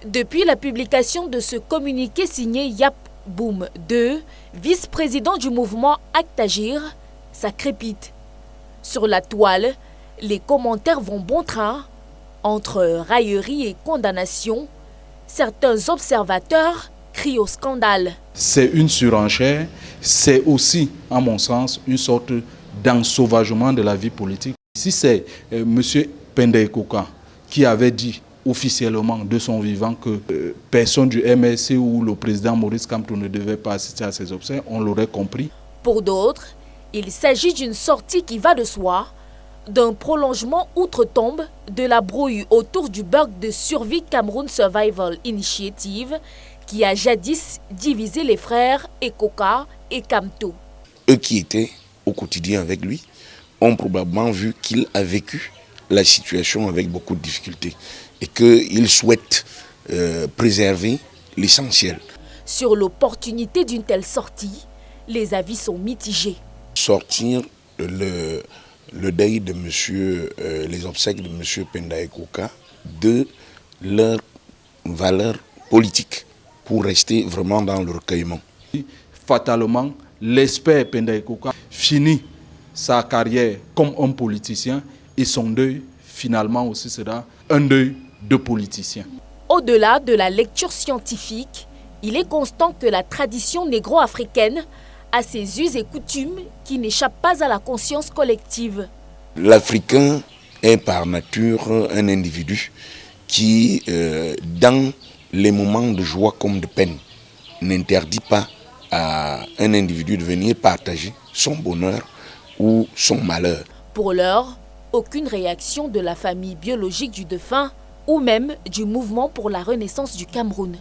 Depuis la publication de ce communiqué signé Yap Boum II, vice-président du mouvement Acte Agir, ça crépite. Sur la toile, les commentaires vont bon train. Entre raillerie et condamnation, certains observateurs crient au scandale. C'est une surenchère, c'est aussi, à mon sens, une sorte d'ensauvagement de la vie politique. Si c'est M. Pendaye Koka qui avait dit officiellement de son vivant que personne du MSC ou le président Maurice Kamto ne devait pas assister à ces obsèques, on l'aurait compris. Pour d'autres, il s'agit d'une sortie qui va de soi, d'un prolongement outre-tombe de la brouille autour du bug de survie Cameroun Survival Initiative qui a jadis divisé les frères Ekoka et Kamto. Eux qui étaient au quotidien avec lui ont probablement vu qu'il a vécu la situation avec beaucoup de difficultés et qu'il souhaite préserver l'essentiel. Sur l'opportunité d'une telle sortie, les avis sont mitigés. Sortir le deuil de monsieur, les obsèques de M. Pendaye Koka de leur valeur politique pour rester vraiment dans le recueillement. Fatalement, l'expert Pendaye Koka finit sa carrière comme un politicien et son deuil finalement aussi sera un deuil de politicien. Au-delà de la lecture scientifique, il est constant que la tradition négro-africaine a ses us et coutumes qui n'échappent pas à la conscience collective. L'Africain est par nature un individu qui, dans les moments de joie comme de peine, n'interdit pas à un individu de venir partager son bonheur ou son malheur. Pour l'heure, aucune réaction de la famille biologique du défunt ou même du mouvement pour la renaissance du Cameroun.